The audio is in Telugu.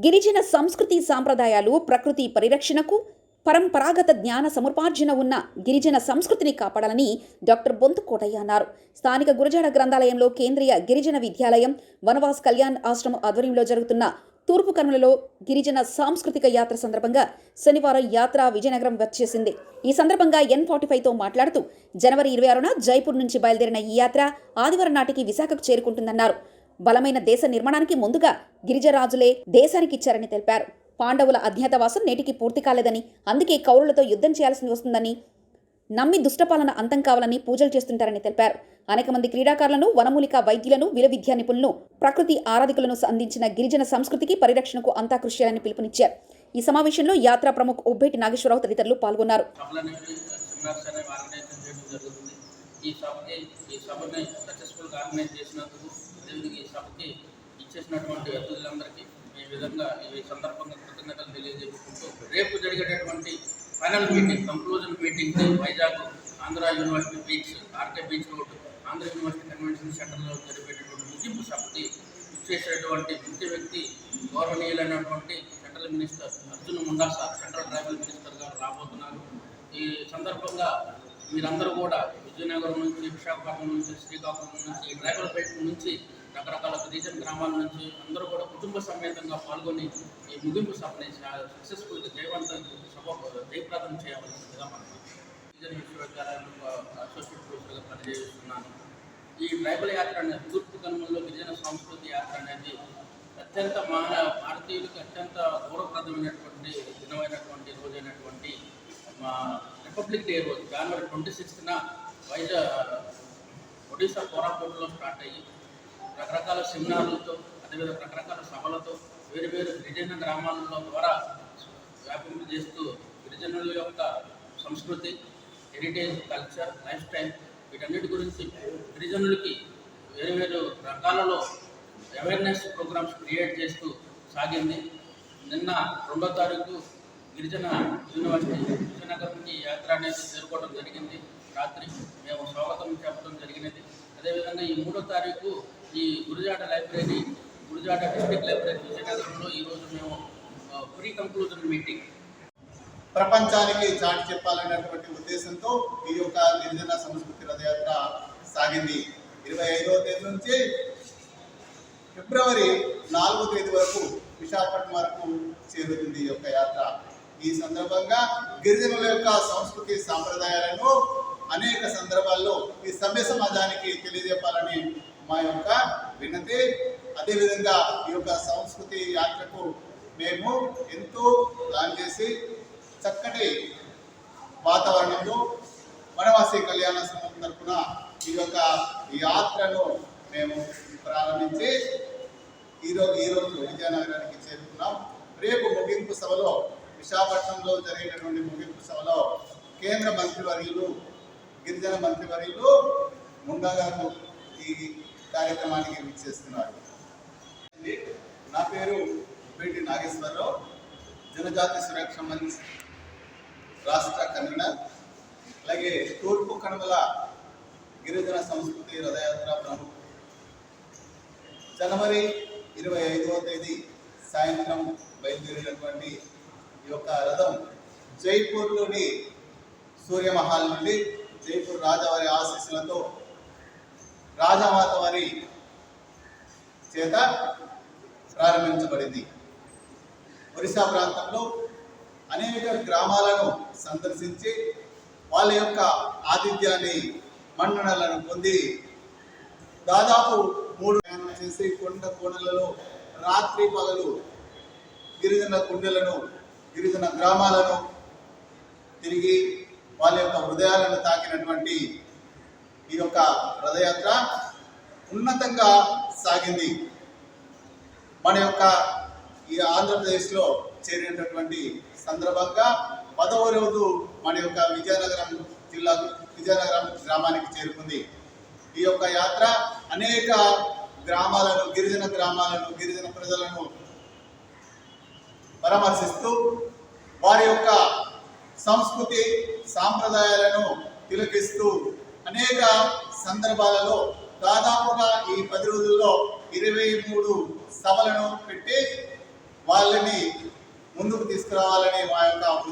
గిరిజన సంస్కృతి సాంప్రదాయాలు ప్రకృతి పరిరక్షణకు పరంపరాగత జ్ఞాన సముపార్జన ఉన్న గిరిజన సంస్కృతిని కాపాడాలని డాక్టర్ బొంతు కోటయ్య అన్నారు. స్థానిక గురజాడ గ్రంథాలయంలో కేంద్రీయ గిరిజన విద్యాలయం వనవాస్ కళ్యాణ్ ఆశ్రమం ఆధ్వర్యంలో జరుగుతున్న తూర్పు కనుమలలో గిరిజన సాంస్కృతిక యాత్ర సందర్భంగా శనివారం యాత్ర విజయనగరం వచ్చేసింది. ఈ సందర్భంగా N45తో మాట్లాడుతూ జనవరి 26న జైపూర్ నుంచి బయలుదేరిన ఈ యాత్ర ఆదివారం నాటికి విశాఖకు చేరుకుంటుందన్నారు. బలమైన దేశ నిర్మాణానికి ముందుగా గిరిజరాజులే దేశానికి ఇచ్చారని తెలిపారు. పాండవుల అజ్ఞాతవాసం నేటికి పూర్తి కాలేదని, అందుకే కౌరులతో యుద్ధం చేయాల్సి వస్తుందని నమ్మి దుష్టపాలన అంతం కావాలని పూజలు చేస్తుంటారని తెలిపారు. అనేక మంది క్రీడాకారులను, వనమూలిక వైద్యులను, విలువిద్యా నిపుణులను, ప్రకృతి ఆరాధికులను అందించిన గిరిజన సంస్కృతికి పరిరక్షణకు అంతా కృషి చేయాలని పిలుపునిచ్చారు. ఈ సమావేశంలో యాత్రా ప్రముఖ్ ఉబ్బేటి నాగేశ్వరరావు తదితరులు పాల్గొన్నారు. ఈ సందర్భంగా కృతజ్ఞతలు తెలియజేసుకుంటూ రేపు జరిగేటటువంటి final meeting, conclusion meeting Vizag Andhra university beach, RK beach road, Andhra university convention సెంటర్లో జరిపేటటువంటి ముగింపు సభకి ఇచ్చేసేటువంటి ముఖ్య వ్యక్తి గౌరవనీయులైనటువంటి central minister Arjun Munda sir, central tribal minister గారు రాబోతున్నారు. ఈ సందర్భంగా మీరందరూ కూడా విజయనగరం నుంచి, విశాఖపట్నం నుంచి, శ్రీకాకుళం నుంచి, ఈ ట్రైబల్ బెల్ట్ నుంచి, రకరకాల గిరిజన గ్రామాల నుంచి అందరూ కూడా కుటుంబ సమేతంగా పాల్గొని ఈ ముగింపు సభని సక్సెస్ఫుల్గా జయప్రదం చేయవలసిందిగా మనం గిరిజన విశ్వవిద్యాలయంలో అసోసియేట్ ప్రొఫెసర్గా పనిచేస్తున్నాను. ఈ ట్రైబల్ యాత్ర అనేది తూర్పు కనుమల్లో గిరిజన సంస్కృతి యాత్ర అనేది అత్యంత భారతీయులకు అత్యంత గౌరవప్రదమైనటువంటి దినమైనటువంటి రోజైనటువంటి మా రిపబ్లిక్ డే రోజు జనవరి 26న ఒడిశా కోరాపుట్లో స్టార్ట్ అయ్యి రకరకాల సెమినార్లతో, అదేవిధంగా రకరకాల సభలతో వేరు వేరు గిరిజన గ్రామాలలో ద్వారా వ్యాపింపు చేస్తూ గిరిజనుల యొక్క సంస్కృతి, హెరిటేజ్, కల్చర్, లైఫ్ స్టైల్ వీటన్నిటి గురించి గిరిజనులకి వేరు వేరు రకాలలో అవేర్నెస్ ప్రోగ్రామ్స్ క్రియేట్ చేస్తూ సాగింది. నిన్న 2వ తారీఖు గిరిజన యూనివర్సిటీ విజయనగరంకి యాత్ర అనేది చేరుకోవడం జరిగింది. రాత్రి మేము స్వాగతం చెప్పడం జరిగినది. అదేవిధంగా ఈ 3వ తారీఖు ఈ Gurajada library, Gurajada district library విజయనగరంలో ఈరోజు మేము ప్రీ కంక్లూజన్ మీటింగ్ ప్రపంచానికి చాటి చెప్పాలనేటువంటి ఉద్దేశంతో ఈ యొక్క గిరిజన సంస్కృతి రథయాత్ర సాగింది. 25వ తేదీ నుంచి ఫిబ్రవరి 4వ తేదీ వరకు విశాఖపట్నం వరకు చేరుతుంది ఈ యొక్క యాత్ర. ఈ సందర్భంగా గిరిజనుల యొక్క సంస్కృతి సాంప్రదాయాలను అనేక సందర్భాల్లో ఈ సభ్య సమాజానికి తెలియజెప్పాలని మా యొక్క వినతి. అదేవిధంగా ఈ యొక్క సంస్కృతి యాత్రకు మేము ఎంతో ప్లాన్ చేసి చక్కటి వాతావరణంలో వనవాసి కళ్యాణాశ్రమం తరఫున ఈ యొక్క యాత్రను మేము ప్రారంభించి ఈరోజు విజయనగరానికి చేరుకున్నాం. రేపు ముగింపు సభలో, విశాఖపట్నంలో జరిగేటటువంటి ముగింపు సభలో కేంద్ర మంత్రివర్యులు, గిరిజన మంత్రివర్యులు ముండా గారు ఈ కార్యక్రమానికి విచ్చేస్తున్నారు. నా పేరు ఉబ్బేటి నాగేశ్వరరావు, జనజాతి సురక్ష మంత్రి రాష్ట్ర కన్వీనర్, అలాగే తూర్పు కనుమల గిరిజన సంస్కృతి రథయాత్ర ప్రముఖ. జనవరి 25వ తేదీ సాయంత్రం బయలుదేరినటువంటి ఈ యొక్క రథం జైపూర్లోని సూర్యమహల్ నుండి, జైపూర్ రాజావారి ఆశీస్సులతో రాజామాత వారి చేత ప్రారంభించబడింది. ఒరిస్సా ప్రాంతంలో అనేక గ్రామాలను సందర్శించి వాళ్ళ యొక్క ఆతిథ్యాన్ని, మన్ననలను పొంది దాదాపు 3 ప్రయాణం చేసి కొండ కోణలలో రాత్రి పగలు గిరిజన గుండెలను, గిరిజన గ్రామాలను తిరిగి వాళ్ళ యొక్క హృదయాలను తాకినటువంటి ఈ యొక్క రథయాత్ర ఉన్నతంగా సాగింది. మన యొక్క ఈ ఆంధ్రప్రదేశ్లో చేరినటువంటి సందర్భంగా 10వ రోజు మన యొక్క విజయనగరం గ్రామానికి చేరుకుంది. ఈ యొక్క యాత్ర అనేక గ్రామాలను, గిరిజన ప్రజలను పరామర్శిస్తూ వారి యొక్క సంస్కృతి సాంప్రదాయాలను తిలకిస్తూ అనేక సందర్భాలలో దాదాపుగా ఈ 10 రోజుల్లో 23 సభలను పెట్టి వాళ్ళని ముందుకు తీసుకురావాలని మా యొక్క